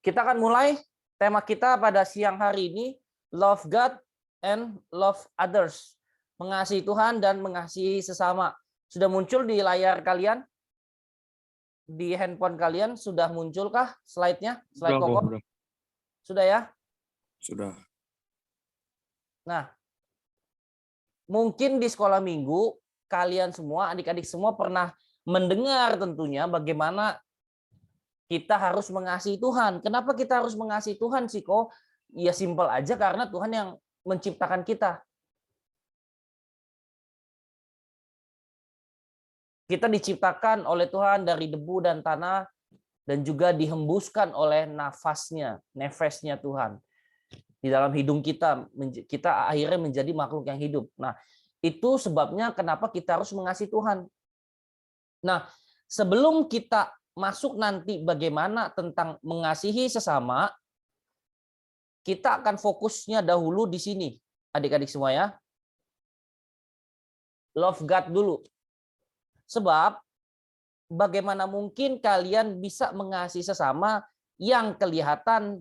Kita akan mulai tema kita pada siang hari ini, love God and love others. Mengasihi Tuhan dan mengasihi sesama. Sudah muncul di layar kalian? Di handphone kalian sudah munculkah slide-nya? Slide Koko? Sudah ya? Sudah. Nah, mungkin di sekolah minggu kalian semua, adik-adik semua pernah mendengar tentunya bagaimana kita harus mengasihi Tuhan. Kenapa kita harus mengasihi Tuhan sih kok? Ya simpel aja karena Tuhan yang menciptakan kita. Kita diciptakan oleh Tuhan dari debu dan tanah dan juga dihembuskan oleh nafasnya, nefesnya Tuhan. Di dalam hidung kita, kita akhirnya menjadi makhluk yang hidup. Nah, itu sebabnya kenapa kita harus mengasihi Tuhan. Nah, sebelum kita masuk nanti bagaimana tentang mengasihi sesama, kita akan fokusnya dahulu di sini, adik-adik semua ya. Love God dulu. Sebab bagaimana mungkin kalian bisa mengasihi sesama yang kelihatan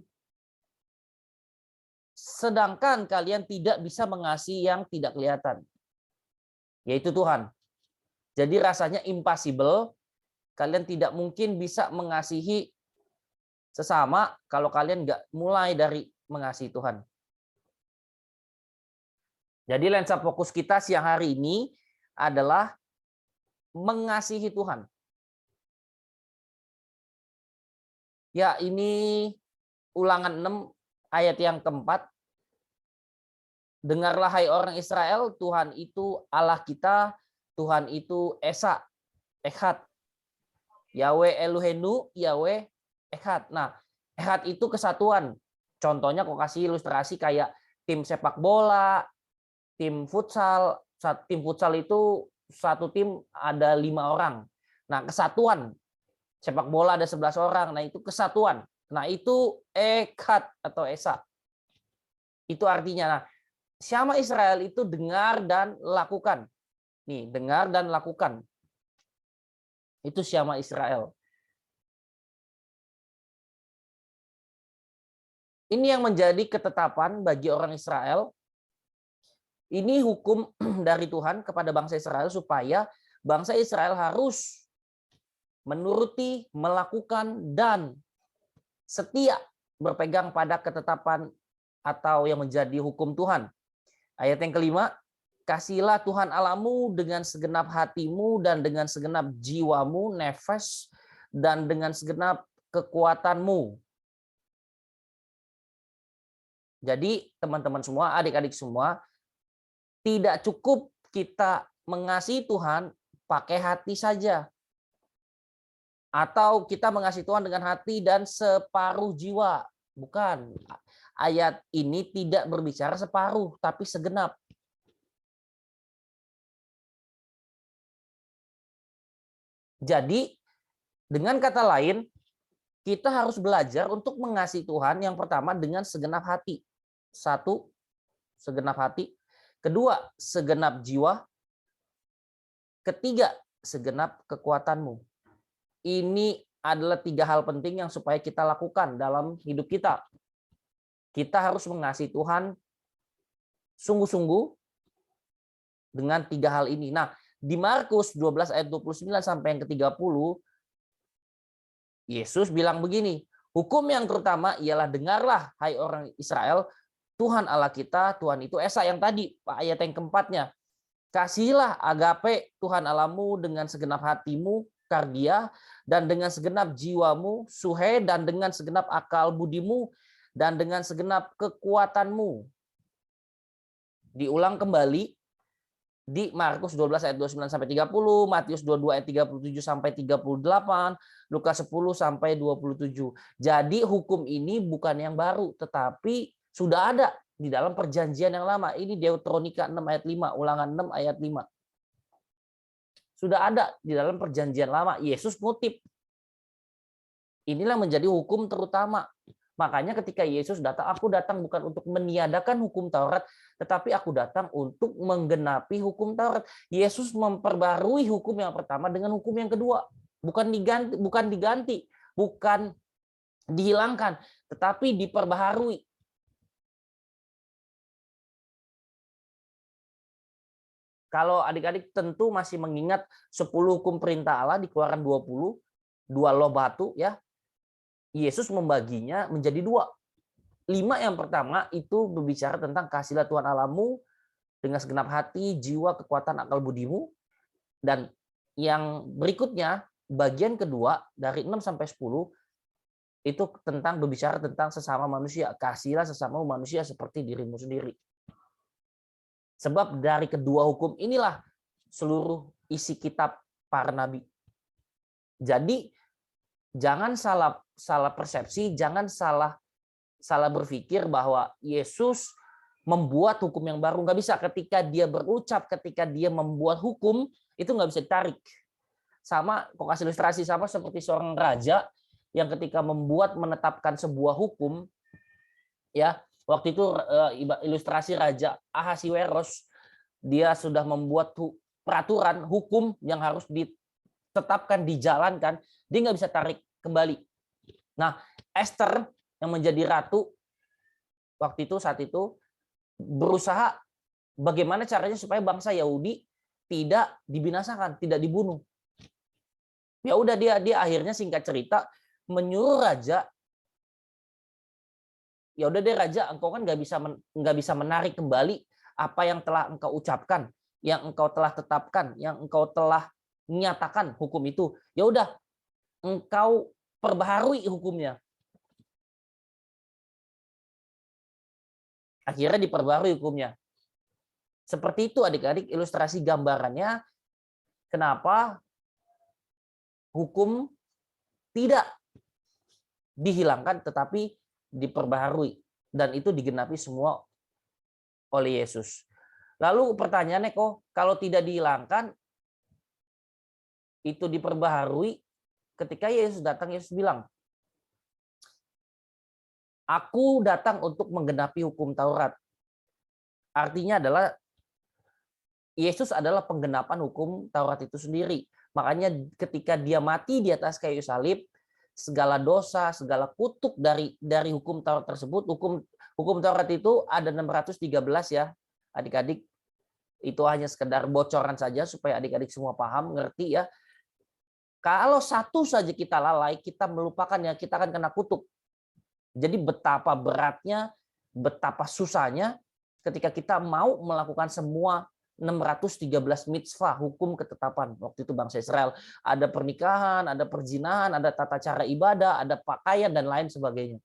sedangkan kalian tidak bisa mengasihi yang tidak kelihatan, yaitu Tuhan. Jadi rasanya impossible. Kalian tidak mungkin bisa mengasihi sesama kalau kalian nggak mulai dari mengasihi Tuhan. Jadi lensa fokus kita siang hari ini adalah mengasihi Tuhan. Ya, ini Ulangan 6 ayat yang keempat. Dengarlah hai orang Israel, Tuhan itu Allah kita, Tuhan itu Esa, Echad. Yahweh Elohenu, Yahweh Echad. Nah, Echad itu kesatuan. Contohnya kok kasih ilustrasi kayak tim sepak bola, tim futsal. Tim futsal itu satu tim ada 5 orang. Nah, kesatuan. Sepak bola ada 11 orang. Nah, itu kesatuan. Nah, itu Echad atau Esa. Itu artinya. Nah, Syama Israel itu dengar dan lakukan. Nih, dengar dan lakukan. Itu Syama Israel. Ini yang menjadi ketetapan bagi orang Israel. Ini hukum dari Tuhan kepada bangsa Israel supaya bangsa Israel harus menuruti, melakukan, dan setia berpegang pada ketetapan atau yang menjadi hukum Tuhan. Ayat yang kelima, kasihlah Tuhan Allahmu dengan segenap hatimu dan dengan segenap jiwamu, nefes, dan dengan segenap kekuatanmu. Jadi teman-teman semua, adik-adik semua, tidak cukup kita mengasihi Tuhan pakai hati saja. Atau kita mengasihi Tuhan dengan hati dan separuh jiwa. Bukan. Ayat ini tidak berbicara separuh, tapi segenap. Jadi, dengan kata lain, kita harus belajar untuk mengasihi Tuhan yang pertama dengan segenap hati. 1, segenap hati. 2, segenap jiwa. 3, segenap kekuatanmu. Ini adalah 3 hal penting yang supaya kita lakukan dalam hidup kita. Kita harus mengasihi Tuhan sungguh-sungguh dengan 3 hal ini. Nah, di Markus 12 ayat 29 sampai yang ke-30, Yesus bilang begini, hukum yang terutama ialah dengarlah hai orang Israel, Tuhan Allah kita, Tuhan itu Esa yang tadi, ayat yang keempatnya. Kasihilah agape Tuhan Allahmu dengan segenap hatimu, kardia, dan dengan segenap jiwamu, suhe, dan dengan segenap akal budimu, dan dengan segenap kekuatanmu. Diulang kembali di Markus 12 ayat 29 sampai 30, Matius 22 ayat 37 sampai 38, Lukas 10 sampai 27. Jadi hukum ini bukan yang baru, tetapi sudah ada di dalam perjanjian yang lama. Ini Deuteronika 6 ayat 5, Ulangan 6 ayat 5. Sudah ada di dalam perjanjian lama. Yesus ngutip. Inilah menjadi hukum terutama. Makanya ketika Yesus datang, aku datang bukan untuk meniadakan hukum Taurat, tetapi aku datang untuk menggenapi hukum Taurat. Yesus memperbarui hukum yang pertama dengan hukum yang kedua. Bukan diganti, bukan dihilangkan, tetapi diperbaharui. Kalau adik-adik tentu masih mengingat 10 hukum perintah Allah di Keluaran 20, 2 loh batu ya. Yesus membaginya menjadi 2. 5 yang pertama itu berbicara tentang kasihlah Tuhan Allahmu dengan segenap hati, jiwa, kekuatan, akal budimu. Dan yang berikutnya, bagian kedua dari 6 sampai 10 itu tentang berbicara tentang sesama manusia. Kasihlah sesama manusia seperti dirimu sendiri. Sebab dari kedua hukum inilah seluruh isi kitab para nabi. Jadi jangan salah persepsi, jangan salah berpikir bahwa Yesus membuat hukum yang baru. Nggak bisa. Ketika dia berucap, ketika dia membuat hukum, itu nggak bisa ditarik. Sama, kok kasih ilustrasi, sama seperti seorang raja yang ketika menetapkan sebuah hukum, ya waktu itu ilustrasi Raja Ahasiweros, dia sudah membuat peraturan hukum yang harus ditetapkan, dijalankan, dia nggak bisa tarik kembali. Nah, Esther yang menjadi ratu saat itu berusaha bagaimana caranya supaya bangsa Yahudi tidak dibinasakan, tidak dibunuh. Ya udah dia akhirnya singkat cerita menyuruh raja, ya udah deh raja, engkau kan nggak bisa menarik kembali apa yang telah engkau ucapkan, yang engkau telah tetapkan, yang engkau telah menyatakan hukum itu. Ya udah, engkau perbaharui hukumnya. Akhirnya diperbarui hukumnya. Seperti itu adik-adik ilustrasi gambarannya kenapa hukum tidak dihilangkan tetapi diperbaharui, dan itu digenapi semua oleh Yesus. Lalu pertanyaannya, kok kalau tidak dihilangkan itu diperbaharui, ketika Yesus datang, Yesus bilang, aku datang untuk menggenapi hukum Taurat. Artinya adalah Yesus adalah penggenapan hukum Taurat itu sendiri. Makanya ketika dia mati di atas kayu salib, segala dosa, segala kutuk dari hukum Taurat tersebut, hukum Taurat itu ada 613 ya, adik-adik. Itu hanya sekedar bocoran saja supaya adik-adik semua paham, ngerti ya. Kalau satu saja kita lalai, kita melupakan ya, kita akan kena kutuk. Jadi betapa beratnya, betapa susahnya ketika kita mau melakukan semua 613 mitzvah, hukum ketetapan. Waktu itu bangsa Israel ada pernikahan, ada perzinahan, ada tata cara ibadah, ada pakaian dan lain sebagainya.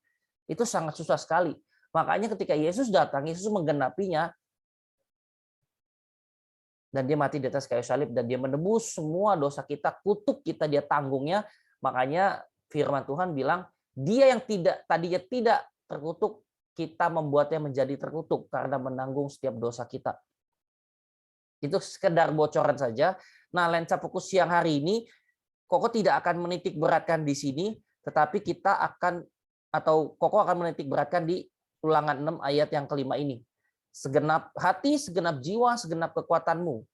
Itu sangat susah sekali. Makanya ketika Yesus datang, Yesus menggenapinya, dan dia mati di atas kayu salib, dan dia menebus semua dosa kita, kutuk kita dia tanggungnya. Makanya firman Tuhan bilang, dia yang tadinya tidak terkutuk, kita membuatnya menjadi terkutuk karena menanggung setiap dosa kita. Itu sekedar bocoran saja. Nah, lensa fokus siang hari ini, Koko tidak akan menitik beratkan di sini, tetapi kita akan, atau Koko akan menitik beratkan di Ulangan 6 ayat yang kelima ini. Segenap hati, segenap jiwa, segenap kekuatanmu.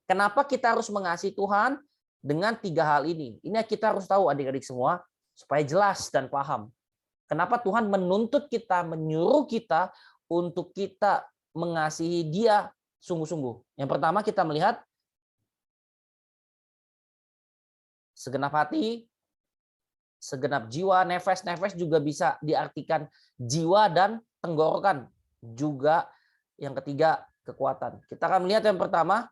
Kenapa kita harus mengasihi Tuhan? Dengan 3 hal ini. Ini kita harus tahu adik-adik semua, supaya jelas dan paham. Kenapa Tuhan menuntut kita, menyuruh kita untuk kita mengasihi Dia sungguh-sungguh. Yang pertama kita melihat segenap hati, segenap jiwa, nefes juga bisa diartikan jiwa dan tenggorokan. Juga yang ketiga kekuatan. Kita akan melihat yang pertama,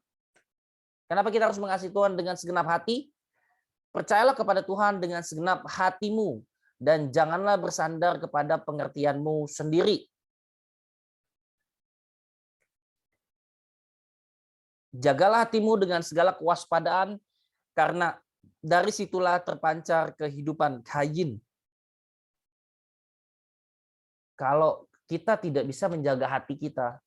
kenapa kita harus mengasihi Tuhan dengan segenap hati? Percayalah kepada Tuhan dengan segenap hatimu dan janganlah bersandar kepada pengertianmu sendiri. Jagalah hatimu dengan segala kewaspadaan, karena dari situlah terpancar kehidupan. Kayin. Kalau kita tidak bisa menjaga hati kita,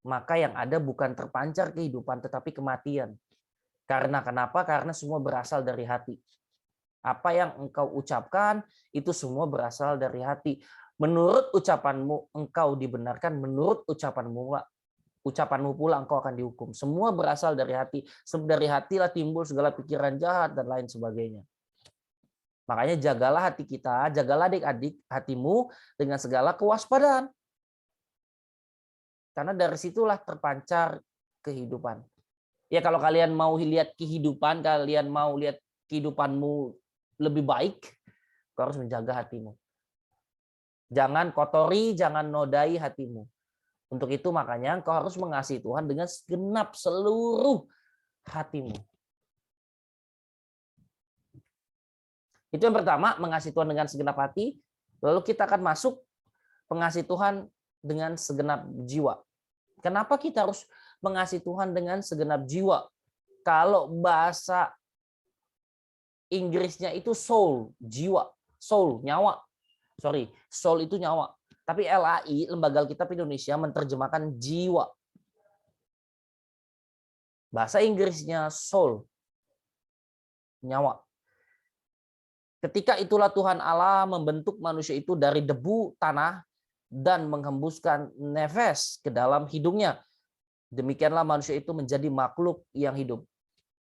maka yang ada bukan terpancar kehidupan, tetapi kematian. Karena kenapa? Karena semua berasal dari hati. Apa yang engkau ucapkan, itu semua berasal dari hati. Menurut ucapanmu, engkau dibenarkan. Menurut ucapanmu pula engkau akan dihukum. Semua berasal dari hati. Dari hatilah timbul segala pikiran jahat dan lain sebagainya. Makanya jagalah hati kita, jagalah adik-adik hatimu dengan segala kewaspadaan. Karena dari situlah terpancar kehidupan. Ya kalau kalian mau lihat kehidupan, kalian mau lihat kehidupanmu lebih baik, kau harus menjaga hatimu. Jangan kotori, jangan nodai hatimu. Untuk itu makanya kau harus mengasihi Tuhan dengan segenap seluruh hatimu. Itu yang pertama, mengasihi Tuhan dengan segenap hati. Lalu kita akan masuk mengasihi Tuhan dengan segenap jiwa. Kenapa kita harus mengasihi Tuhan dengan segenap jiwa? Kalau bahasa Inggrisnya itu soul, jiwa, soul, nyawa. Sorry, soul itu nyawa. Tapi LAI, Lembaga Alkitab Indonesia, menerjemahkan jiwa. Bahasa Inggrisnya soul, nyawa. Ketika itulah Tuhan Allah membentuk manusia itu dari debu tanah dan menghembuskan nefas ke dalam hidungnya. Demikianlah manusia itu menjadi makhluk yang hidup.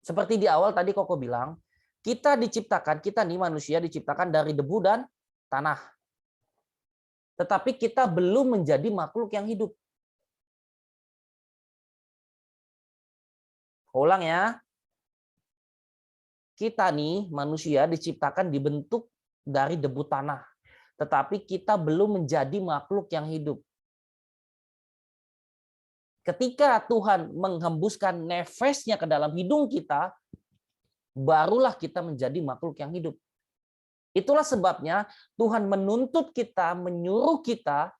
Seperti di awal tadi Koko bilang, kita nih manusia diciptakan dari debu dan tanah. Tetapi kita belum menjadi makhluk yang hidup. Ulang ya. Kita nih manusia diciptakan dibentuk dari debu tanah. Tetapi kita belum menjadi makhluk yang hidup. Ketika Tuhan menghembuskan nefasnya ke dalam hidung kita, barulah kita menjadi makhluk yang hidup. Itulah sebabnya Tuhan menuntut kita, menyuruh kita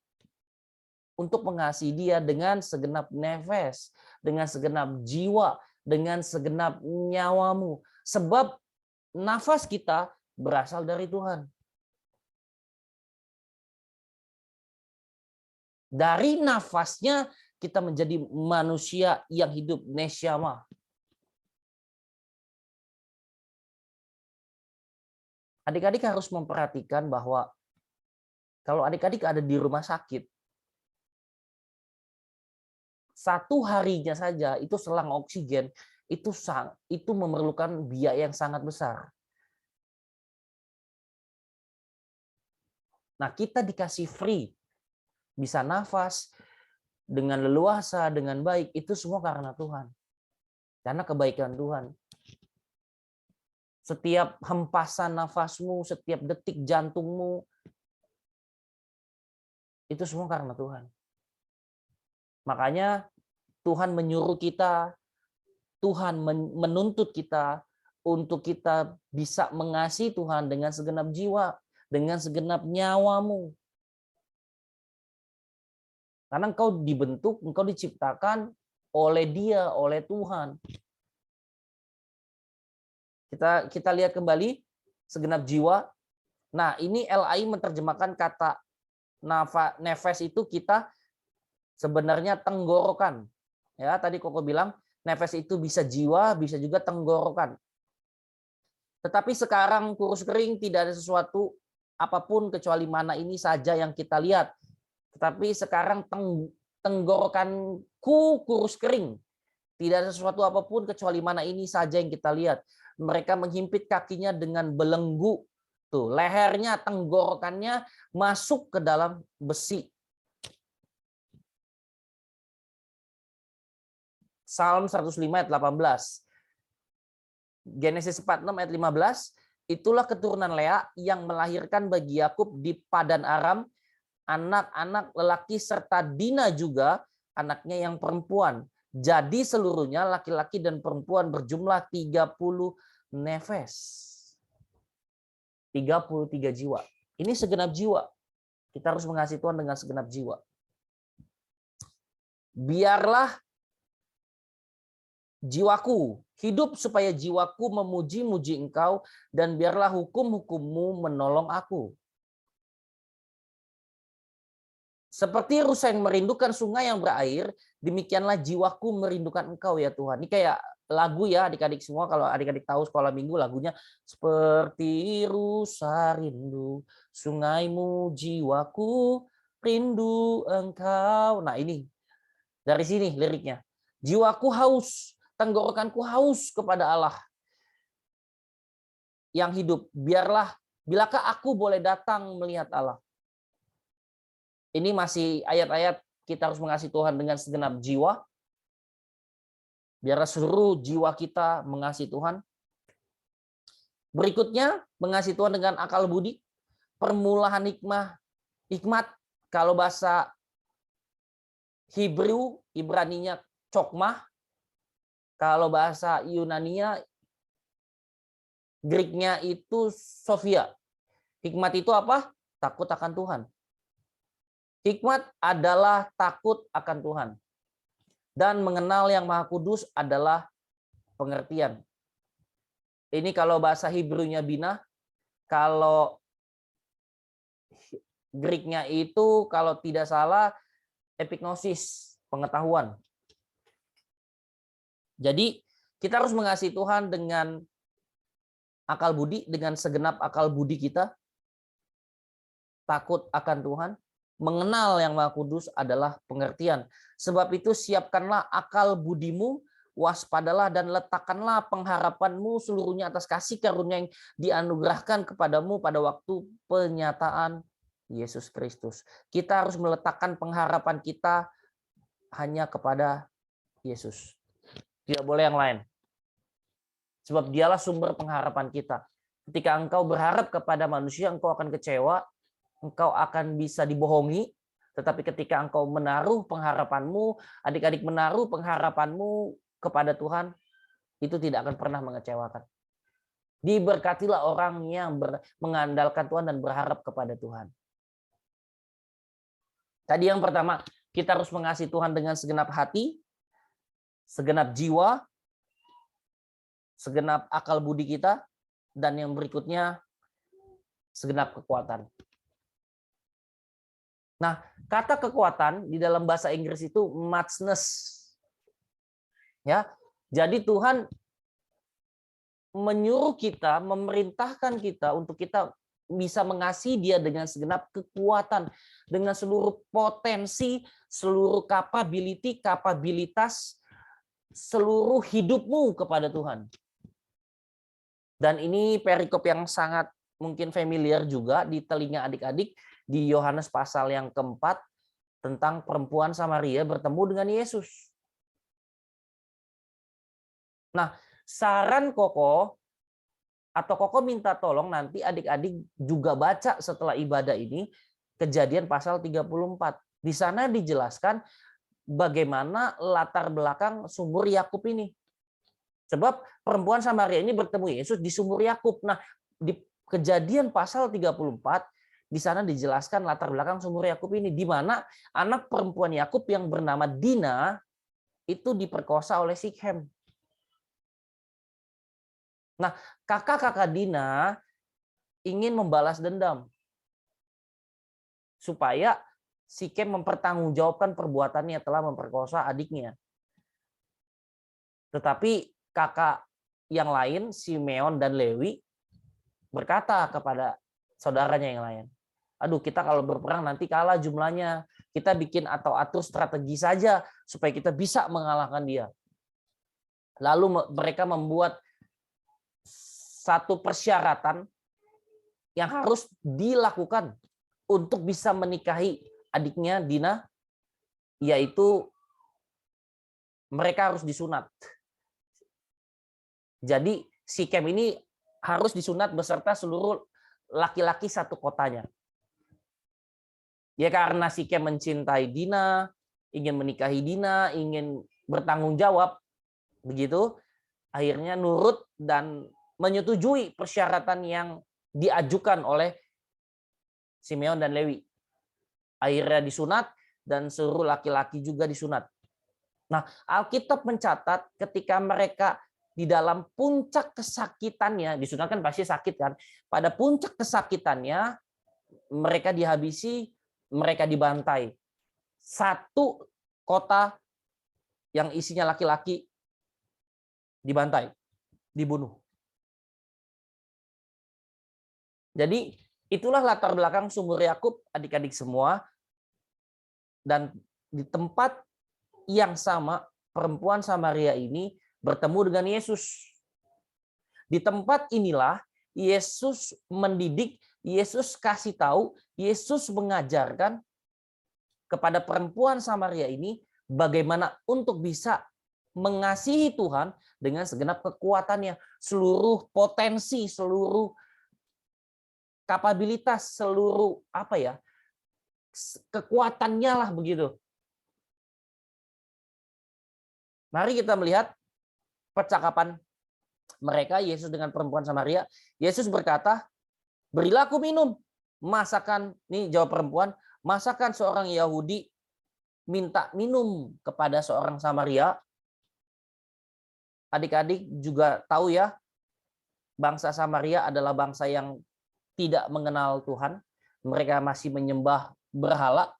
untuk mengasihi Dia dengan segenap nefas, dengan segenap jiwa, dengan segenap nyawamu. Sebab nafas kita berasal dari Tuhan. Dari nafasnya kita menjadi manusia yang hidup, neshama. Adik-adik harus memperhatikan bahwa kalau adik-adik ada di rumah sakit, satu harinya saja itu selang oksigen itu memerlukan biaya yang sangat besar. Nah, kita dikasih free, bisa nafas dengan leluasa, dengan baik, itu semua karena Tuhan. Karena kebaikan Tuhan. Setiap hempasan nafasmu, setiap detik jantungmu, itu semua karena Tuhan. Makanya Tuhan menyuruh kita, Tuhan menuntut kita untuk kita bisa mengasihi Tuhan dengan segenap jiwa, dengan segenap nyawamu. Karena engkau dibentuk, engkau diciptakan oleh Dia, oleh Tuhan. Kita lihat kembali segenap jiwa. Nah, ini LAI menerjemahkan kata nefas itu kita sebenarnya tenggorokan. Ya, tadi Koko bilang nefas itu bisa jiwa, bisa juga tenggorokan. Tetapi sekarang kurus kering tidak ada sesuatu apapun kecuali mana ini saja yang kita lihat. Tetapi sekarang tenggorokanku kurus kering. Tidak ada sesuatu apapun kecuali mana ini saja yang kita lihat. Mereka menghimpit kakinya dengan belenggu. Tuh, lehernya, tenggorokannya masuk ke dalam besi. Psalm 105 ayat 18. Genesis 46 ayat 15. Itulah keturunan Lea yang melahirkan bagi Yakub di Padan Aram anak-anak lelaki serta Dina juga anaknya yang perempuan. Jadi seluruhnya laki-laki dan perempuan berjumlah 30 nefes. 33 jiwa. Ini segenap jiwa. Kita harus mengasihi Tuhan dengan segenap jiwa. Biarlah jiwaku hidup supaya jiwaku memuji-muji Engkau dan biarlah hukum-hukum-Mu menolong aku. Seperti rusa yang merindukan sungai yang berair, demikianlah jiwaku merindukan Engkau ya Tuhan. Ini kayak lagu ya adik-adik semua, kalau adik-adik tahu sekolah minggu lagunya seperti rusa rindu sungaimu jiwaku rindu Engkau. Nah ini dari sini liriknya. Jiwaku haus, tenggorokanku haus kepada Allah yang hidup. Biarlah Bilakah aku boleh datang melihat Allah? Ini masih ayat-ayat kita harus mengasihi Tuhan dengan segenap jiwa. Biar seluruh jiwa kita mengasihi Tuhan. Berikutnya, mengasihi Tuhan dengan akal budi. Permulaan hikmat. Kalau bahasa Hebrew, Ibraninya chokmah. Kalau bahasa Yunaninya, Greeknya itu Sophia. Hikmat itu apa? Takut akan Tuhan. Hikmat adalah takut akan Tuhan. Dan mengenal yang Maha Kudus adalah pengertian. Ini kalau bahasa Hebrew-nya bina, kalau Greek-nya itu kalau tidak salah epignosis, pengetahuan. Jadi kita harus mengasihi Tuhan dengan akal budi, dengan segenap akal budi kita. Takut akan Tuhan, mengenal yang Maha Kudus adalah pengertian. Sebab itu siapkanlah akal budimu, waspadalah dan letakkanlah pengharapanmu seluruhnya atas kasih karunia yang dianugerahkan kepadamu pada waktu penyataan Yesus Kristus. Kita harus meletakkan pengharapan kita hanya kepada Yesus. Tidak boleh yang lain. Sebab dialah sumber pengharapan kita. Ketika engkau berharap kepada manusia, engkau akan kecewa, engkau akan bisa dibohongi. Tetapi ketika engkau menaruh pengharapanmu, adik-adik menaruh pengharapanmu kepada Tuhan, itu tidak akan pernah mengecewakan. Diberkatilah orang yang mengandalkan Tuhan dan berharap kepada Tuhan. Tadi yang pertama, kita harus mengasihi Tuhan dengan segenap hati, segenap jiwa, segenap akal budi kita, dan yang berikutnya segenap kekuatan. Nah, kata kekuatan di dalam bahasa Inggris itu muchness. Ya. Jadi Tuhan menyuruh kita, memerintahkan kita untuk kita bisa mengasihi Dia dengan segenap kekuatan, dengan seluruh potensi, seluruh kapabilitas, seluruh hidupmu kepada Tuhan. Dan ini perikop yang sangat mungkin familiar juga di telinga adik-adik di Yohanes pasal yang keempat tentang perempuan Samaria bertemu dengan Yesus. Nah, saran Koko atau Koko minta tolong nanti adik-adik juga baca setelah ibadah ini Kejadian pasal 34. Di sana dijelaskan bagaimana latar belakang sumur Yakub ini. Sebab perempuan Samaria ini bertemu Yesus di sumur Yakub. Nah, di Kejadian pasal 34 di sana dijelaskan latar belakang sumur Yakub ini, di mana anak perempuan Yakub yang bernama Dina itu diperkosa oleh Sikhem. Nah, kakak-kakak Dina ingin membalas dendam supaya Sikhem mempertanggungjawabkan perbuatannya telah memperkosa adiknya. Tetapi kakak yang lain, Simeon dan Lewi, berkata kepada saudaranya yang lain, aduh, kita kalau berperang nanti kalah jumlahnya. Kita bikin atau atur strategi saja supaya kita bisa mengalahkan dia. Lalu mereka membuat satu persyaratan yang harus dilakukan untuk bisa menikahi adiknya Dina, yaitu mereka harus disunat. Jadi Sikhem ini harus disunat beserta seluruh laki-laki satu kotanya. Ya karena Sikhem mencintai Dina, ingin menikahi Dina, ingin bertanggung jawab, begitu, akhirnya nurut dan menyetujui persyaratan yang diajukan oleh Simeon dan Lewi. Akhirnya disunat dan seluruh laki-laki juga disunat. Nah, Alkitab mencatat ketika mereka di dalam puncak kesakitannya, disunat kan pasti sakit kan, pada puncak kesakitannya mereka dihabisi, mereka dibantai. Satu kota yang isinya laki-laki dibantai, dibunuh. Jadi itulah latar belakang sumur Yakub, adik-adik semua. Dan di tempat yang sama, perempuan Samaria ini bertemu dengan Yesus. Di tempat inilah Yesus mendidik, Yesus kasih tahu, Yesus mengajarkan kepada perempuan Samaria ini bagaimana untuk bisa mengasihi Tuhan dengan segenap kekuatannya, seluruh potensi, seluruh kapabilitas, seluruh kekuatannya lah begitu. Mari kita melihat percakapan mereka, Yesus dengan perempuan Samaria. Yesus berkata, berilah aku minum. Masakan, nih jawab perempuan, masakan seorang Yahudi minta minum kepada seorang Samaria. Adik-adik juga tahu ya, bangsa Samaria adalah bangsa yang tidak mengenal Tuhan. Mereka masih menyembah berhala.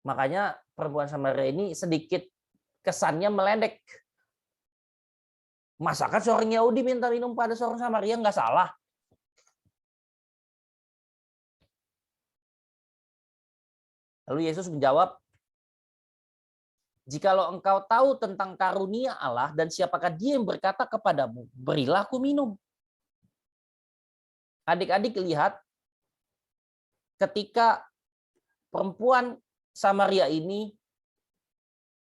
Makanya perempuan Samaria ini sedikit kesannya meledek. Masakan seorang Yahudi minta minum pada seorang Samaria, nggak salah. Lalu Yesus menjawab, jikalau engkau tahu tentang karunia Allah dan siapakah dia yang berkata kepadamu, berilah aku minum. Adik-adik lihat, ketika perempuan Samaria ini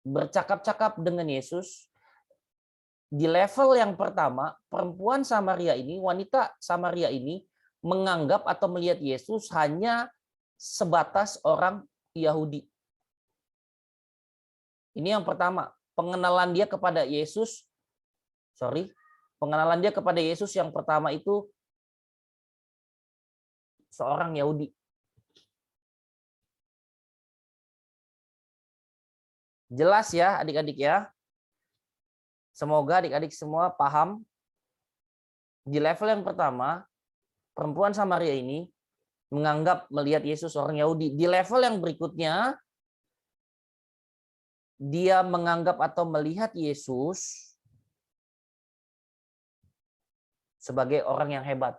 bercakap-cakap dengan Yesus, di level yang pertama, perempuan Samaria ini, wanita Samaria ini menganggap atau melihat Yesus hanya sebatas orang Yahudi. Ini yang pertama, pengenalan dia kepada Yesus. Pengenalan dia kepada Yesus yang pertama itu seorang Yahudi. Jelas ya adik-adik ya. Semoga adik-adik semua paham. Di level yang pertama, perempuan Samaria ini menganggap melihat Yesus orang Yahudi. Di level yang berikutnya, dia menganggap atau melihat Yesus sebagai orang yang hebat.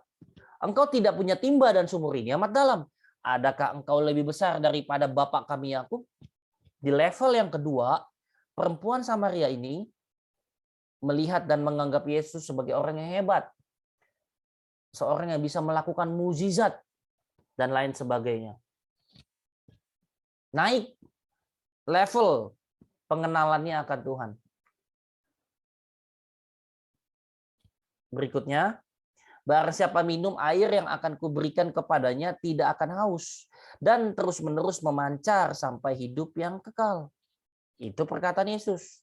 Engkau tidak punya timba dan sumur ini amat dalam. Adakah engkau lebih besar daripada bapak kami Yakub? Di level yang kedua, perempuan Samaria ini melihat dan menganggap Yesus sebagai orang yang hebat. Seorang yang bisa melakukan mukjizat dan lain sebagainya. Naik level pengenalannya akan Tuhan. Berikutnya, barang siapa minum air yang akan kuberikan kepadanya tidak akan haus dan terus-menerus memancar sampai hidup yang kekal. Itu perkataan Yesus.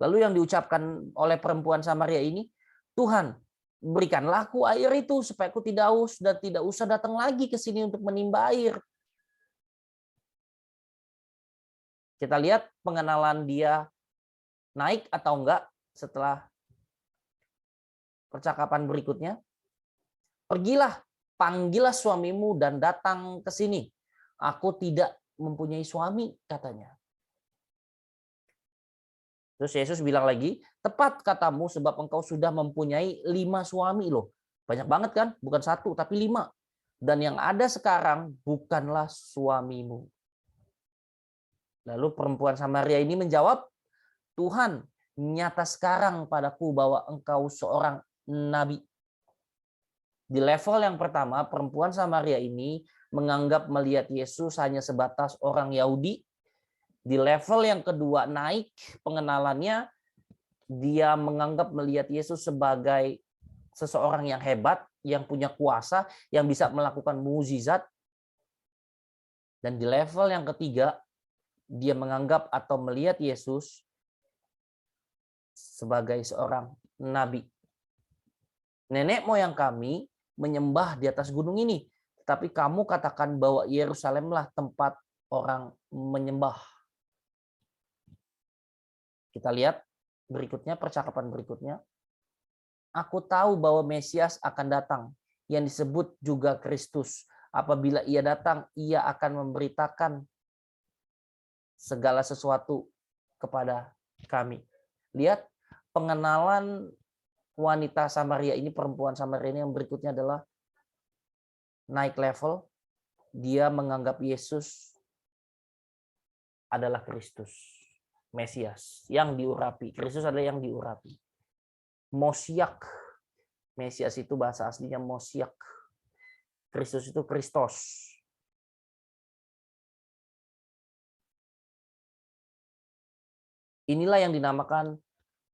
Lalu yang diucapkan oleh perempuan Samaria ini, Tuhan, berikanlah aku air itu supaya aku tidak haus dan tidak usah datang lagi ke sini untuk menimba air. Kita lihat pengenalan dia naik atau enggak setelah percakapan berikutnya. Pergilah, panggillah suamimu dan datang ke sini. Aku tidak mempunyai suami, katanya. Terus Yesus bilang lagi, tepat katamu sebab engkau sudah mempunyai 5 suami loh. Banyak banget kan? Bukan 1, tapi 5. Dan yang ada sekarang bukanlah suamimu. Lalu perempuan Samaria ini menjawab, Tuhan, nyata sekarang padaku bahwa engkau seorang nabi. Di level yang pertama, perempuan Samaria ini menganggap melihat Yesus hanya sebatas orang Yahudi. Di level yang kedua, naik pengenalannya, dia menganggap melihat Yesus sebagai seseorang yang hebat, yang punya kuasa, yang bisa melakukan mukjizat. Dan di level yang ketiga, dia menganggap atau melihat Yesus sebagai seorang nabi. Nenek moyang kami menyembah di atas gunung ini, tetapi kamu katakan bahwa Yerusalemlah tempat orang menyembah. Kita lihat berikutnya, percakapan berikutnya. Aku tahu bahwa Mesias akan datang, yang disebut juga Kristus. Apabila ia datang, ia akan memberitakan segala sesuatu kepada kami. Lihat pengenalan wanita Samaria ini, perempuan Samaria ini yang berikutnya adalah naik level. Dia menganggap Yesus adalah Kristus, Mesias yang diurapi. Kristus adalah yang diurapi. Mosiak, Mesias itu bahasa aslinya Mosiak. Kristus itu Kristos. Inilah yang dinamakan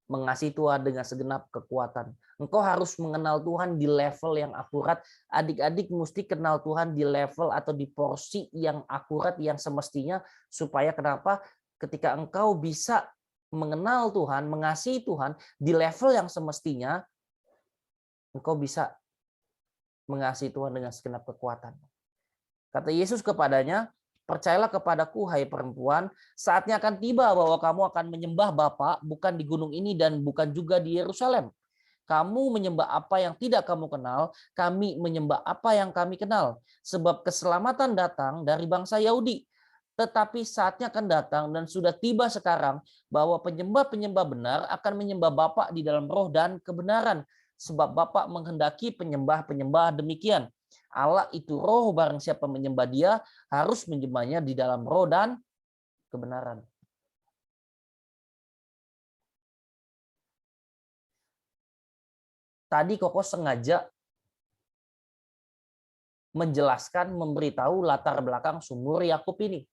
mengasihi Tuhan dengan segenap kekuatan. Engkau harus mengenal Tuhan di level yang akurat. Adik-adik mesti kenal Tuhan di level atau di porsi yang akurat, yang semestinya. Supaya kenapa? Ketika engkau bisa mengenal Tuhan, mengasihi Tuhan di level yang semestinya, engkau bisa mengasihi Tuhan dengan segenap kekuatan. Kata Yesus kepadanya, percayalah kepadaku, hai perempuan, saatnya akan tiba bahwa kamu akan menyembah Bapa bukan di gunung ini dan bukan juga di Yerusalem. Kamu menyembah apa yang tidak kamu kenal, kami menyembah apa yang kami kenal. Sebab keselamatan datang dari bangsa Yahudi. Tetapi saatnya akan datang dan sudah tiba sekarang bahwa penyembah-penyembah benar akan menyembah Bapa di dalam roh dan kebenaran. Sebab Bapa menghendaki penyembah-penyembah demikian. Allah itu roh, barang siapa menyembah dia harus menyembahnya di dalam roh dan kebenaran. Tadi Koko sengaja menjelaskan, memberitahu latar belakang sumur Yakub ini.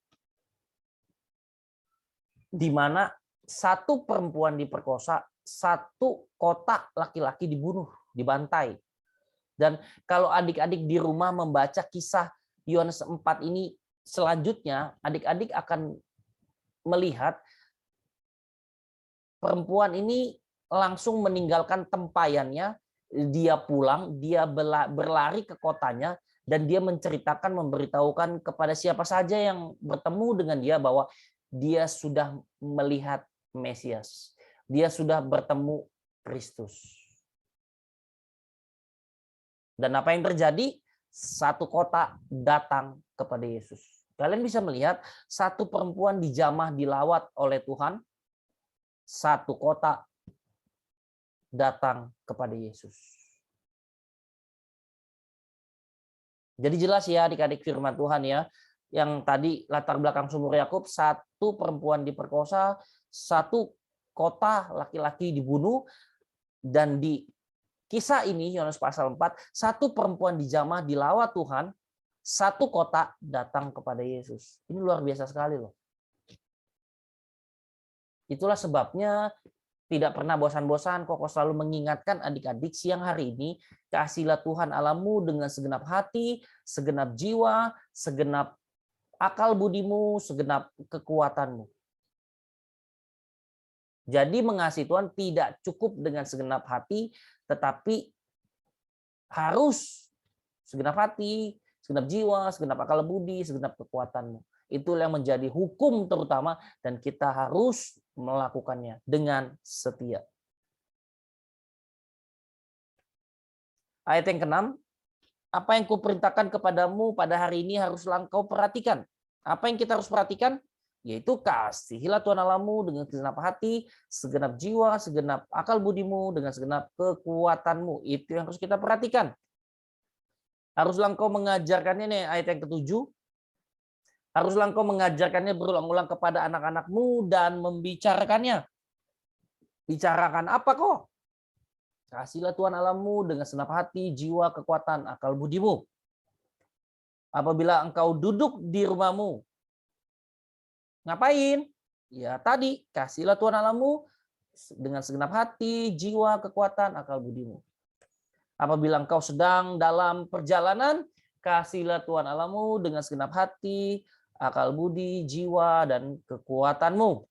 Di mana satu perempuan diperkosa, satu kota laki-laki dibunuh, dibantai. Dan kalau adik-adik di rumah membaca kisah Yohanes 4 ini selanjutnya, adik-adik akan melihat perempuan ini langsung meninggalkan tempayannya, dia pulang, dia berlari ke kotanya, dan dia menceritakan, memberitahukan kepada siapa saja yang bertemu dengan dia bahwa dia sudah melihat Mesias. Dia sudah bertemu Kristus. Dan apa yang terjadi? Satu kota datang kepada Yesus. Kalian bisa melihat satu perempuan dijamah, dilawat oleh Tuhan. Satu kota datang kepada Yesus. Jadi jelas ya adik-adik firman Tuhan ya. Yang tadi latar belakang sumur Yakub, satu perempuan diperkosa, satu kota laki-laki dibunuh, dan di kisah ini Yohanes pasal 4, satu perempuan dijamah, dilawat Tuhan, satu kota datang kepada Yesus. Ini luar biasa sekali loh. Itulah sebabnya tidak pernah bosan-bosan Koko selalu mengingatkan adik-adik siang hari ini, kasihilah Tuhan Allahmu dengan segenap hati, segenap jiwa, segenap akal budimu, segenap kekuatanmu. Jadi mengasihi Tuhan tidak cukup dengan segenap hati, tetapi harus segenap hati, segenap jiwa, segenap akal budi, segenap kekuatanmu. Itulah yang menjadi hukum terutama, dan kita harus melakukannya dengan setia. Ayat yang ke-6, apa yang kuperintahkan kepadamu pada hari ini haruslah engkau perhatikan. Apa yang kita harus perhatikan? Yaitu kasihilah Tuhan Allahmu dengan segenap hati, segenap jiwa, segenap akal budimu, dengan segenap kekuatanmu. Itu yang harus kita perhatikan. Haruslah engkau mengajarkannya, nih ayat yang ke-7. Haruslah engkau mengajarkannya berulang-ulang kepada anak-anakmu dan membicarakannya. Bicarakan apa kok? Kasihilah Tuhan Allahmu dengan segenap hati, jiwa, kekuatan, akal budimu. Apabila engkau duduk di rumahmu, ngapain? Ya tadi, kasihilah Tuhan Allahmu dengan segenap hati, jiwa, kekuatan, akal budimu. Apabila engkau sedang dalam perjalanan, kasihilah Tuhan Allahmu dengan segenap hati, akal budi, jiwa, dan kekuatanmu.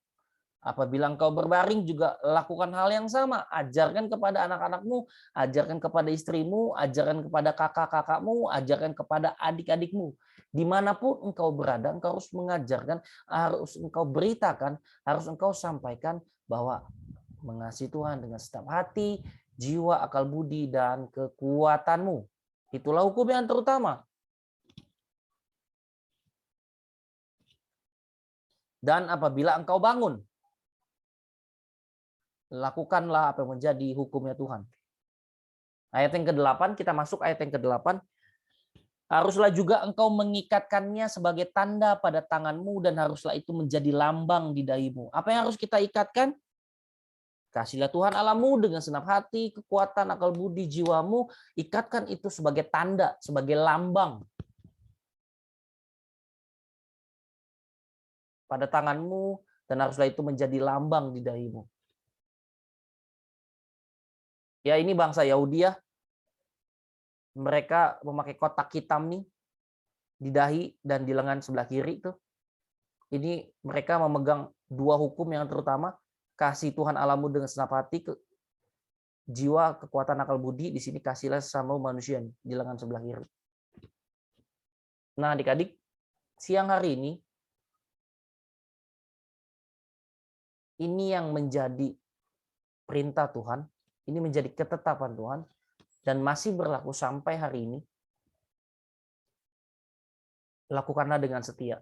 Apabila engkau berbaring juga lakukan hal yang sama. Ajarkan kepada anak-anakmu, ajarkan kepada istrimu, ajarkan kepada kakak-kakakmu, ajarkan kepada adik-adikmu. Dimanapun engkau berada, engkau harus mengajarkan, harus engkau beritakan, harus engkau sampaikan bahwa mengasihi Tuhan dengan segenap hati, jiwa, akal budi, dan kekuatanmu. Itulah hukum yang terutama. Dan apabila engkau bangun, lakukanlah apa yang menjadi hukumnya Tuhan. Ayat yang ke-8, kita masuk ayat yang ke-8. Haruslah juga engkau mengikatkannya sebagai tanda pada tanganmu, dan haruslah itu menjadi lambang di dahimu. Apa yang harus kita ikatkan? Kasihlah Tuhan Allahmu dengan senap hati, kekuatan, akal budi, jiwamu. Ikatkan itu sebagai tanda, sebagai lambang pada tanganmu, dan haruslah itu menjadi lambang di dahimu. Ya, ini bangsa Yahudi ya. Mereka memakai kotak hitam nih di dahi dan di lengan sebelah kiri tuh. Ini mereka memegang dua hukum yang terutama, kasih Tuhan Allahmu dengan senap hati, jiwa, kekuatan, akal budi. Di sini kasihlah sesama manusia di lengan sebelah kiri. Nah, adik-adik, siang hari ini yang menjadi perintah Tuhan, ini menjadi ketetapan Tuhan, dan masih berlaku sampai hari ini. Lakukanlah dengan setia.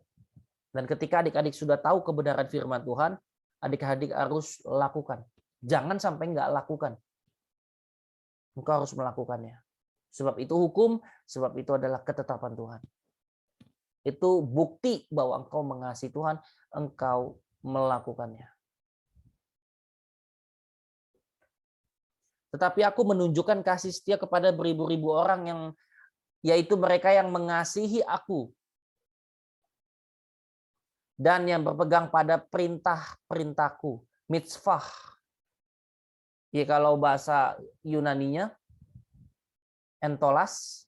Dan ketika adik-adik sudah tahu kebenaran firman Tuhan, adik-adik harus lakukan. Jangan sampai nggak lakukan. Engkau harus melakukannya. Sebab itu hukum, sebab itu adalah ketetapan Tuhan. Itu bukti bahwa engkau mengasihi Tuhan, engkau melakukannya. Tetapi aku menunjukkan kasih setia kepada beribu-ribu orang, yaitu mereka yang mengasihi aku dan yang berpegang pada perintah-perintahku, mitzvah. Ya, kalau bahasa Yunaninya entolas,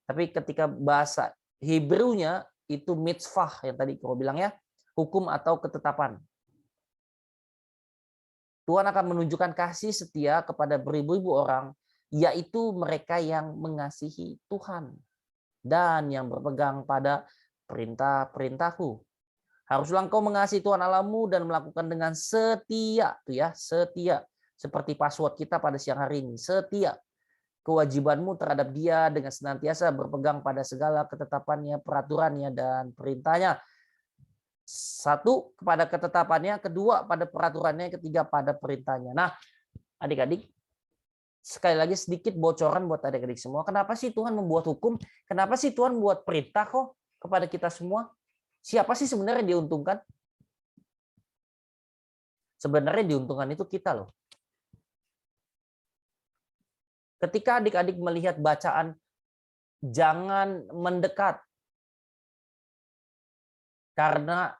tapi ketika bahasa Hebrew-nya itu mitzvah yang tadi kau bilang ya, hukum atau ketetapan. Tuhan akan menunjukkan kasih setia kepada beribu-ribu orang, yaitu mereka yang mengasihi Tuhan dan yang berpegang pada perintah-perintahku. Haruslah engkau mengasihi Tuhan Allahmu dan melakukan dengan setia, tuh ya, setia. Seperti password kita pada siang hari ini, setia. Kewajibanmu terhadap Dia dengan senantiasa berpegang pada segala ketetapannya, peraturannya, dan perintahnya. Satu, kepada ketetapannya, kedua pada peraturannya, ketiga pada perintahnya. Nah, adik-adik, sekali lagi sedikit bocoran buat adik-adik semua. Kenapa sih Tuhan membuat hukum? Kenapa sih Tuhan membuat perintah kok kepada kita semua? Siapa sih sebenarnya diuntungkan? Sebenarnya diuntungkan itu kita loh. Ketika adik-adik melihat bacaan jangan mendekat, karena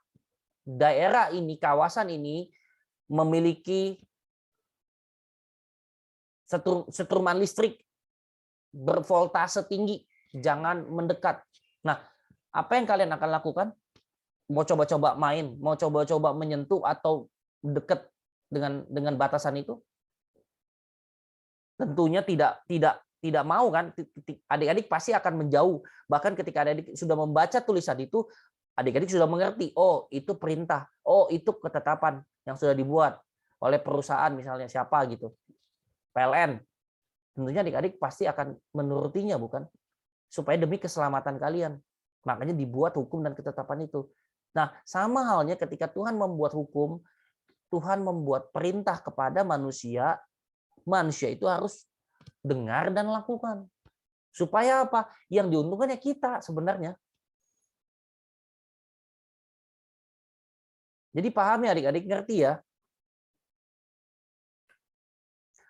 daerah ini, kawasan ini memiliki setruman listrik bervoltase tinggi, jangan mendekat. Nah, apa yang kalian akan lakukan? Mau coba-coba main, mau coba-coba menyentuh atau dekat dengan batasan itu? Tentunya tidak mau kan? Adik-adik pasti akan menjauh. Bahkan ketika adik-adik sudah membaca tulisan itu, adik-adik sudah mengerti, oh itu perintah, oh itu ketetapan yang sudah dibuat oleh perusahaan misalnya siapa gitu, PLN. Tentunya adik-adik pasti akan menurutinya, bukan? Supaya demi keselamatan kalian. Makanya dibuat hukum dan ketetapan itu. Nah, sama halnya ketika Tuhan membuat hukum, Tuhan membuat perintah kepada manusia, manusia itu harus dengar dan lakukan. Supaya apa? Yang diuntungkan ya kita sebenarnya. Jadi pahami adik-adik, ngerti ya.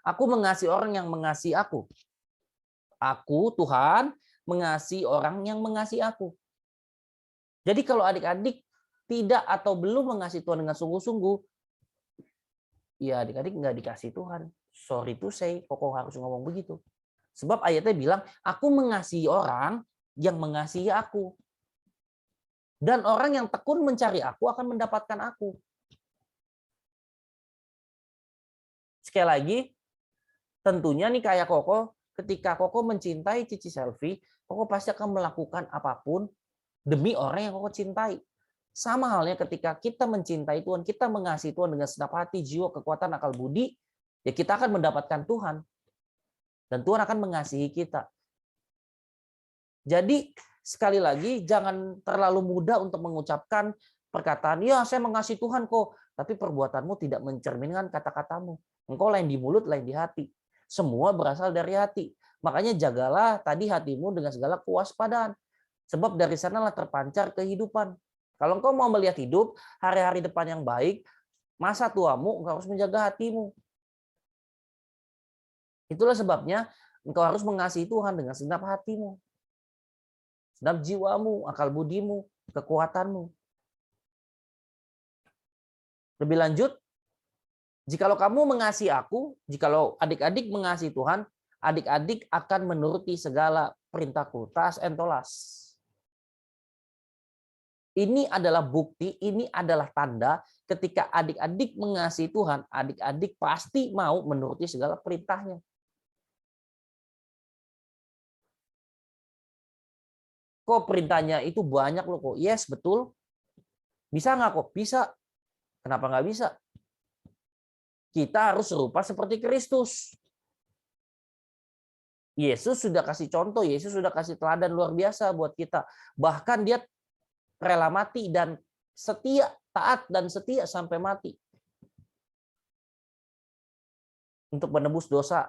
Aku mengasihi orang yang mengasihi aku. Aku, Tuhan, mengasihi orang yang mengasihi aku. Jadi kalau adik-adik tidak atau belum mengasihi Tuhan dengan sungguh-sungguh, ya adik-adik nggak dikasih Tuhan. Sorry to say, Koko harus ngomong begitu. Sebab ayatnya bilang, aku mengasihi orang yang mengasihi aku. Dan orang yang tekun mencari aku akan mendapatkan aku. Sekali lagi, tentunya nih kayak Koko, ketika Koko mencintai Cici Selfie, Koko pasti akan melakukan apapun demi orang yang Koko cintai. Sama halnya ketika kita mencintai Tuhan, kita mengasihi Tuhan dengan segenap hati, jiwa, kekuatan, akal budi, ya kita akan mendapatkan Tuhan. Dan Tuhan akan mengasihi kita. Jadi sekali lagi jangan terlalu mudah untuk mengucapkan perkataan, ya saya mengasihi Tuhan kok, tapi perbuatanmu tidak mencerminkan kata-katamu. Engkau lain di mulut, lain di hati. Semua berasal dari hati. Makanya jagalah tadi hatimu dengan segala kewaspadaan. Sebab dari sanalah terpancar kehidupan. Kalau engkau mau melihat hidup, hari-hari depan yang baik, masa tuamu engkau harus menjaga hatimu. Itulah sebabnya engkau harus mengasihi Tuhan dengan segenap hatimu, segenap jiwamu, akal budimu, kekuatanmu. Lebih lanjut, jikalau kamu mengasihi aku, jikalau adik-adik mengasihi Tuhan, adik-adik akan menuruti segala perintahku. Tas entolas. Ini adalah bukti, ini adalah tanda ketika adik-adik mengasihi Tuhan, adik-adik pasti mau menuruti segala perintahnya. Kok perintahnya itu banyak loh kok? Yes, betul. Bisa nggak kok? Bisa. Kenapa nggak bisa? Kita harus serupa seperti Kristus. Yesus sudah kasih contoh, Yesus sudah kasih teladan luar biasa buat kita. Bahkan dia rela mati dan setia, taat dan setia sampai mati. Untuk menebus dosa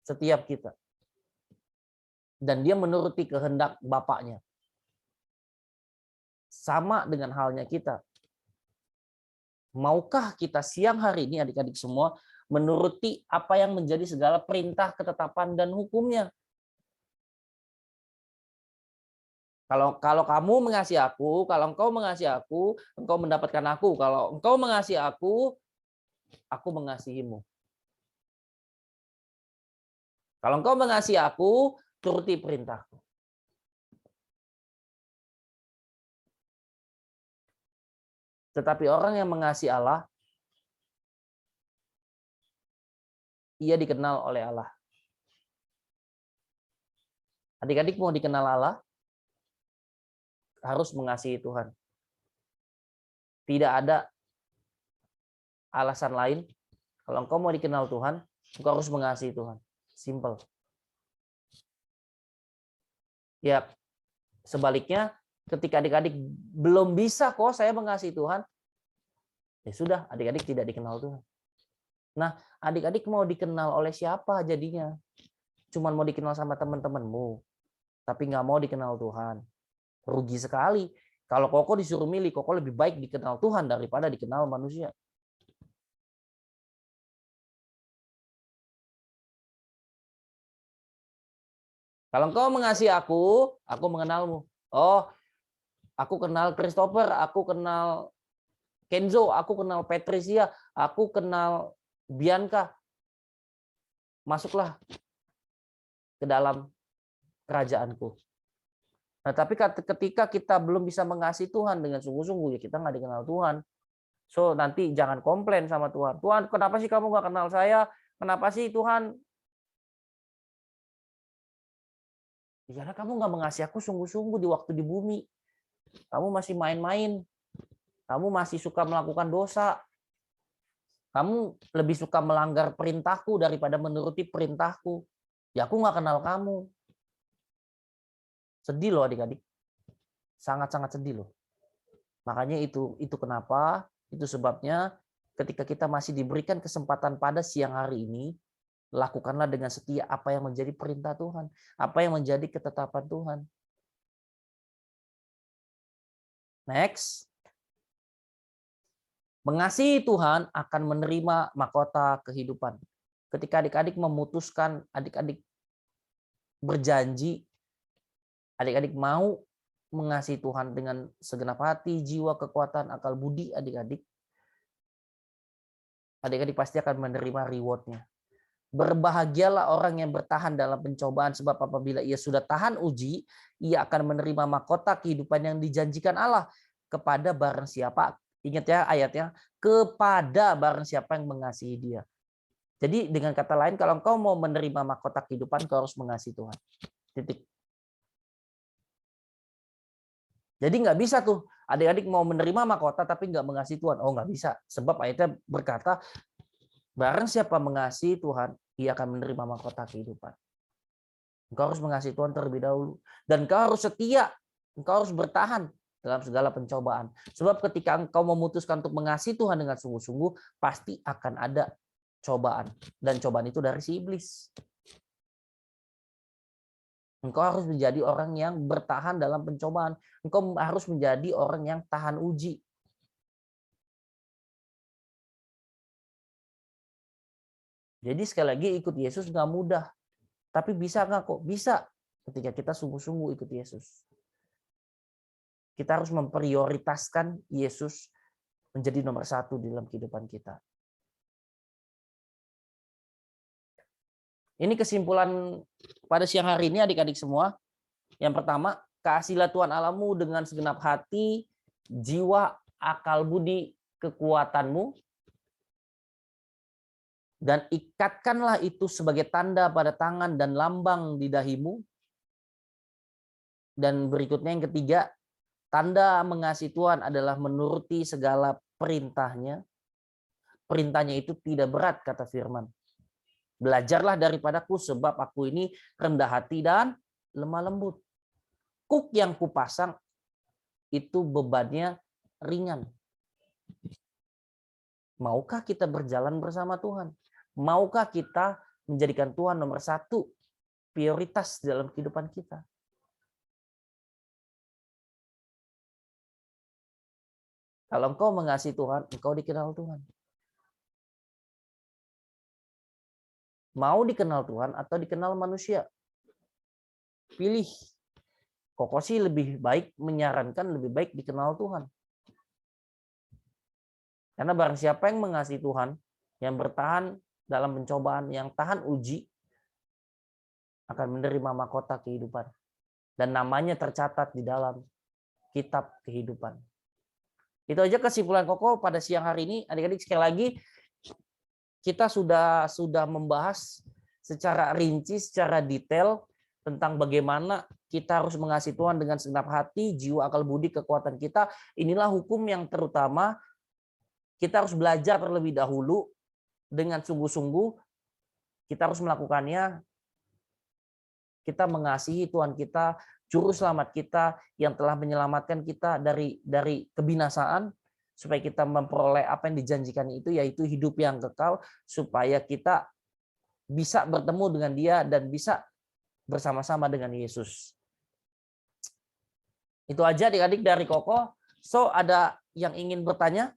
setiap kita. Dan dia menuruti kehendak Bapaknya. Sama dengan halnya kita. Maukah kita siang hari ini adik-adik semua menuruti apa yang menjadi segala perintah, ketetapan, dan hukumnya? Kalau kamu mengasihi aku, kalau engkau mengasihi aku, engkau mendapatkan aku. Kalau engkau mengasihi aku mengasihimu. Kalau engkau mengasihi aku, turuti perintahku. Tetapi orang yang mengasihi Allah, ia dikenal oleh Allah. Adik-adik mau dikenal Allah, harus mengasihi Tuhan. Tidak ada alasan lain. Kalau engkau mau dikenal Tuhan, engkau harus mengasihi Tuhan. Simple. Ya, sebaliknya, ketika adik-adik belum bisa kok saya mengasihi Tuhan, ya sudah, adik-adik tidak dikenal Tuhan. Nah, adik-adik mau dikenal oleh siapa jadinya? Cuman mau dikenal sama teman-temanmu, tapi nggak mau dikenal Tuhan. Rugi sekali. Kalau Koko disuruh milih, Koko lebih baik dikenal Tuhan daripada dikenal manusia. Kalau engkau mengasihi aku mengenalmu. Oh, aku kenal Christopher, aku kenal Kenzo, aku kenal Patricia, aku kenal Bianca. Masuklah ke dalam kerajaanku. Nah, tapi ketika kita belum bisa mengasihi Tuhan dengan sungguh-sungguh, ya kita nggak dikenal Tuhan. So, nanti jangan komplain sama Tuhan. Tuhan, kenapa sih kamu nggak kenal saya? Kenapa sih Tuhan? Ya, karena kamu nggak mengasihi aku sungguh-sungguh di waktu di bumi. Kamu masih main-main. Kamu masih suka melakukan dosa. Kamu lebih suka melanggar perintahku daripada menuruti perintahku. Ya, aku nggak kenal kamu. Sedih loh adik-adik. Sangat-sangat sedih loh. Makanya itu kenapa, itu sebabnya ketika kita masih diberikan kesempatan pada siang hari ini, lakukanlah dengan setia apa yang menjadi perintah Tuhan, apa yang menjadi ketetapan Tuhan. Next. Mengasihi Tuhan akan menerima mahkota kehidupan. Ketika adik-adik memutuskan, adik-adik berjanji, adik-adik mau mengasihi Tuhan dengan segenap hati, jiwa, kekuatan, akal budi adik-adik, adik-adik pasti akan menerima reward-nya. Berbahagialah orang yang bertahan dalam pencobaan, sebab apabila ia sudah tahan uji, ia akan menerima mahkota kehidupan yang dijanjikan Allah kepada barang siapa. Ingat ya ayatnya, kepada barang siapa yang mengasihi dia. Jadi dengan kata lain, kalau engkau mau menerima mahkota kehidupan, kau harus mengasihi Tuhan. Titik. Jadi nggak bisa tuh adik-adik mau menerima mahkota tapi nggak mengasihi Tuhan. Oh, nggak bisa. Sebab ayatnya berkata, barang siapa mengasihi Tuhan, ia akan menerima mahkota kehidupan. Engkau harus mengasihi Tuhan terlebih dahulu. Dan engkau harus setia. Engkau harus bertahan dalam segala pencobaan. Sebab ketika engkau memutuskan untuk mengasihi Tuhan dengan sungguh-sungguh, pasti akan ada cobaan. Dan cobaan itu dari si iblis. Engkau harus menjadi orang yang bertahan dalam pencobaan. Engkau harus menjadi orang yang tahan uji. Jadi sekali lagi ikut Yesus nggak mudah. Tapi bisa nggak kok? Bisa ketika kita sungguh-sungguh ikut Yesus. Kita harus memprioritaskan Yesus menjadi nomor satu di dalam kehidupan kita. Ini kesimpulan pada siang hari ini adik-adik semua. Yang pertama, kasihlah Tuhan Allahmu dengan segenap hati, jiwa, akal budi, kekuatanmu, dan ikatkanlah itu sebagai tanda pada tangan dan lambang di dahimu. Dan berikutnya yang ketiga, tanda mengasihi Tuhan adalah menuruti segala perintahnya. Perintahnya itu tidak berat, kata firman. Belajarlah daripadaku sebab aku ini rendah hati dan lemah lembut. Kuk yang kupasang itu bebannya ringan. Maukah kita berjalan bersama Tuhan? Maukah kita menjadikan Tuhan nomor satu prioritas dalam kehidupan kita? Kalau engkau mengasihi Tuhan, engkau dikenal Tuhan. Mau dikenal Tuhan atau dikenal manusia? Pilih. Koko sih lebih baik menyarankan lebih baik dikenal Tuhan. Karena barang siapa yang mengasihi Tuhan, yang bertahan dalam pencobaan, yang tahan uji, akan menerima mahkota kehidupan. Dan namanya tercatat di dalam kitab kehidupan. Itu aja kesimpulan Koko pada siang hari ini. Adik-adik sekali lagi, kita sudah membahas secara rinci, secara detail tentang bagaimana kita harus mengasihi Tuhan dengan segenap hati, jiwa, akal budi, kekuatan kita. Inilah hukum yang terutama kita harus belajar terlebih dahulu dengan sungguh-sungguh. Kita harus melakukannya. Kita mengasihi Tuhan kita, juru selamat kita yang telah menyelamatkan kita dari kebinasaan, supaya kita memperoleh apa yang dijanjikan itu, yaitu hidup yang kekal, supaya kita bisa bertemu dengan Dia dan bisa bersama-sama dengan Yesus. Itu aja adik-adik dari Koko. So, ada yang ingin bertanya?